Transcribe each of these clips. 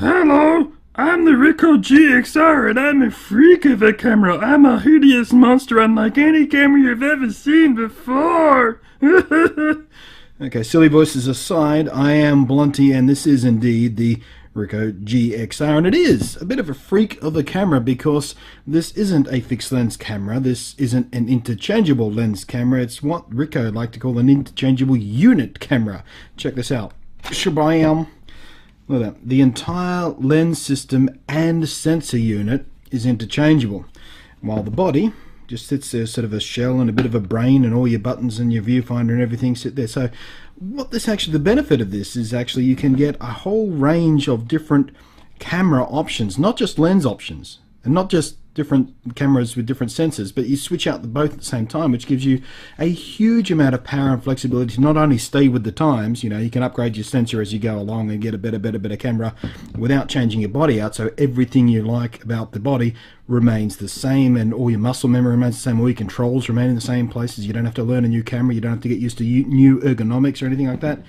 Hello, I'm the Ricoh GXR and I'm a freak of a camera. I'm a hideous monster unlike any camera you've ever seen before. Okay, silly voices aside, I am Blunty and this is indeed the Ricoh GXR, and it is a bit of a freak of a camera because this isn't a fixed lens camera, this isn't an interchangeable lens camera, it's what Ricoh like to call an interchangeable unit camera. Check this out. Shabam. Look at that. The entire lens system and sensor unit is interchangeable, while the body just sits there, sort of a shell and a bit of a brain, and all your buttons and your viewfinder and everything sit there. So the benefit of this is actually you can get a whole range of different camera options, not just lens options, and not just different cameras with different sensors, but you switch out both at the same time, which gives you a huge amount of power and flexibility to not only stay with the times, you know, you can upgrade your sensor as you go along and get a better camera without changing your body out, so everything you like about the body remains the same, and all your muscle memory remains the same, all your controls remain in the same places. You don't have to learn a new camera, you don't have to get used to new ergonomics or anything like that,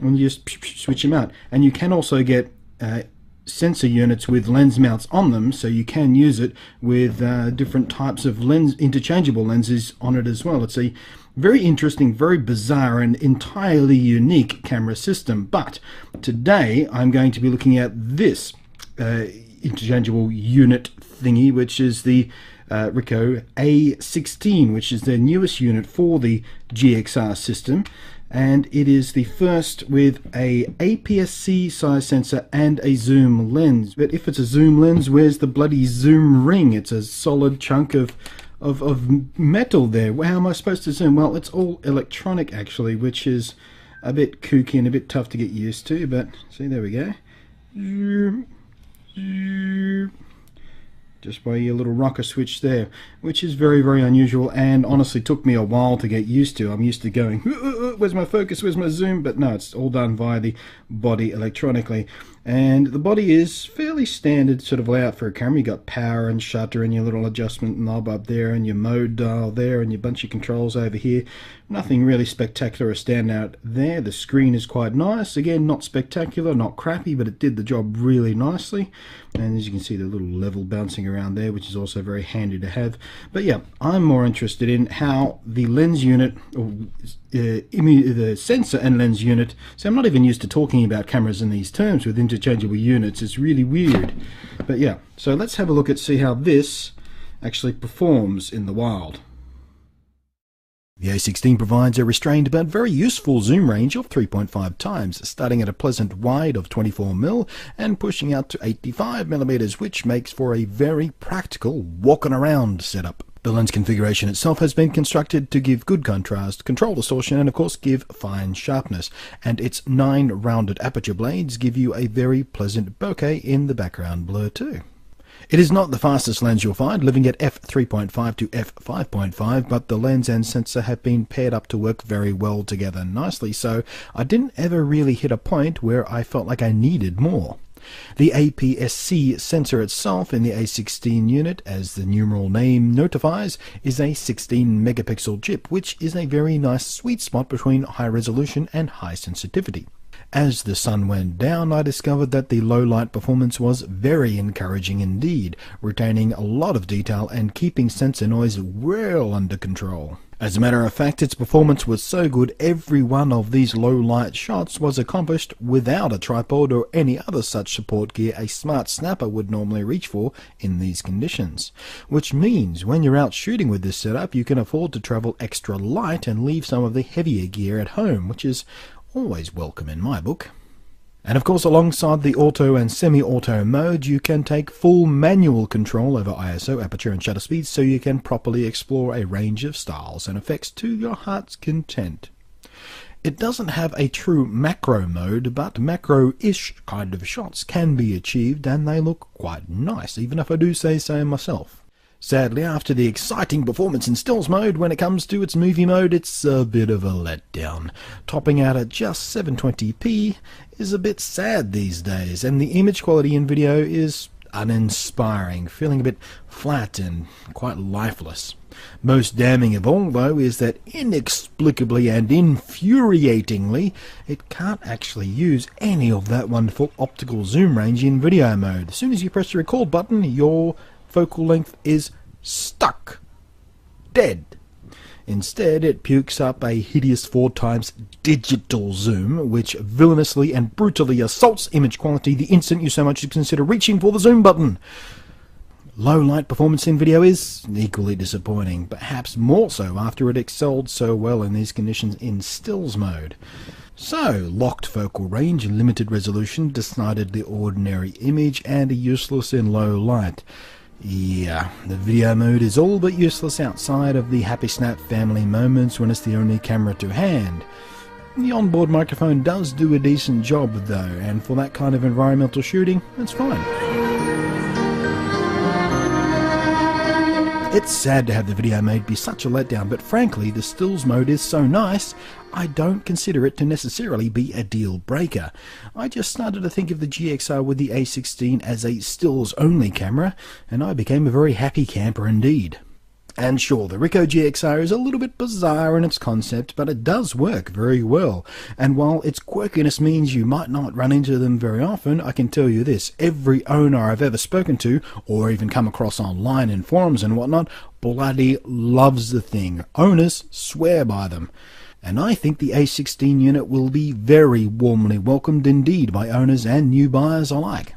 and you just switch them out. And you can also get sensor units with lens mounts on them, so you can use it with different types of interchangeable lenses on it as well. It's a very interesting, very bizarre and entirely unique camera system, but today I'm going to be looking at this interchangeable unit thingy, which is the Ricoh A16, which is the newest unit for the GXR system, and it is the first with a APS-C size sensor and a zoom lens. But if it's a zoom lens, where's the bloody zoom ring? It's a solid chunk of metal there. How am I supposed to zoom? Well, it's all electronic actually, which is a bit kooky and a bit tough to get used to, but see, there we go. Just by your little rocker switch there, which is very, very unusual and honestly took me a while to get used to. I'm used to going, where's my focus, where's my zoom? But no, it's all done via the body electronically. And the body is fairly standard sort of layout for a camera. You got power and shutter and your little adjustment knob up there and your mode dial there and your bunch of controls over here. Nothing really spectacular or stand out there. The screen is quite nice. Again, not spectacular, not crappy, but it did the job really nicely. And as you can see, the little level bouncing around there, which is also very handy to have. But yeah, I'm more interested in how the lens unit, or the sensor and lens unit, so I'm not even used to talking about cameras in these terms with interchangeable units. It's really weird. But yeah, so let's have a look at see how this actually performs in the wild. The A16 provides a restrained but very useful zoom range of 3.5 times, starting at a pleasant wide of 24mm and pushing out to 85mm, which makes for a very practical walking around setup. The lens configuration itself has been constructed to give good contrast, control distortion, and of course give fine sharpness, and its 9 rounded aperture blades give you a very pleasant bokeh in the background blur too. It is not the fastest lens you'll find, living at f3.5 to f5.5, but the lens and sensor have been paired up to work very well together nicely, so I didn't ever really hit a point where I felt like I needed more. The APS-C sensor itself in the A16 unit, as the numeral name notifies, is a 16 megapixel chip, which is a very nice sweet spot between high resolution and high sensitivity. As the sun went down, I discovered that the low light performance was very encouraging indeed, retaining a lot of detail and keeping sensor noise well under control. As a matter of fact, its performance was so good every one of these low light shots was accomplished without a tripod or any other such support gear a smart snapper would normally reach for in these conditions. Which means when you're out shooting with this setup, you can afford to travel extra light and leave some of the heavier gear at home, which is always welcome in my book. And of course, alongside the auto and semi-auto mode, you can take full manual control over ISO, aperture and shutter speeds, so you can properly explore a range of styles and effects to your heart's content. It doesn't have a true macro mode, but macro-ish kind of shots can be achieved, and they look quite nice, even if I do say so myself. Sadly, after the exciting performance in stills mode, when it comes to its movie mode, it's a bit of a letdown. Topping out at just 720p is a bit sad these days, and the image quality in video is uninspiring, feeling a bit flat and quite lifeless. Most damning of all, though, is that inexplicably and infuriatingly, it can't actually use any of that wonderful optical zoom range in video mode. As soon as you press the record button, your focal length is stuck. Dead. Instead, it pukes up a hideous 4x digital zoom, which villainously and brutally assaults image quality the instant you so much as consider reaching for the zoom button. Low light performance in video is equally disappointing, perhaps more so after it excelled so well in these conditions in stills mode. So, locked focal range, limited resolution, decidedly ordinary image, and useless in low light. Yeah, the video mode is all but useless outside of the happy snap family moments when it's the only camera to hand. The onboard microphone does do a decent job though, and for that kind of environmental shooting, it's fine. It's sad to have the video mode be such a letdown, but frankly the stills mode is so nice, I don't consider it to necessarily be a deal breaker. I just started to think of the GXR with the A16 as a stills only camera, and I became a very happy camper indeed. And sure, the Ricoh GXR is a little bit bizarre in its concept, but it does work very well. And while its quirkiness means you might not run into them very often, I can tell you this, every owner I've ever spoken to, or even come across online in forums and whatnot, bloody loves the thing. Owners swear by them. And I think the A16 unit will be very warmly welcomed indeed by owners and new buyers alike.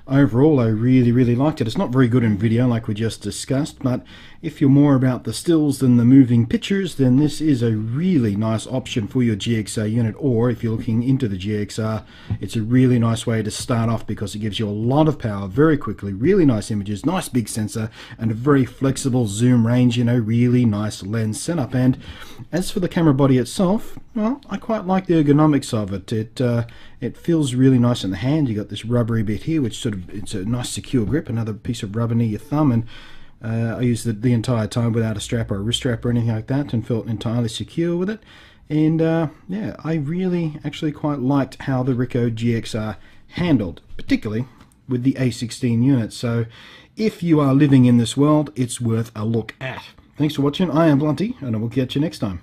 Overall, I really liked it. It's not very good in video like we just discussed, but if you're more about the stills than the moving pictures, then this is a really nice option for your GXR unit, or if you're looking into the GXR, it's a really nice way to start off because it gives you a lot of power very quickly, really nice images, nice big sensor, and a very flexible zoom range, you know, really nice lens setup. And as for the camera body itself, well, I quite like the ergonomics of it. It feels really nice in the hand. You got this rubbery bit here, which sort of, it's a nice secure grip, another piece of rubber near your thumb, and I used it the entire time without a strap or a wrist strap or anything like that, and felt entirely secure with it. And yeah, I really actually quite liked how the Ricoh GXR handled, particularly with the A16 unit. So if you are living in this world, it's worth a look at. Thanks for watching. I am Blunty, and I will catch you next time.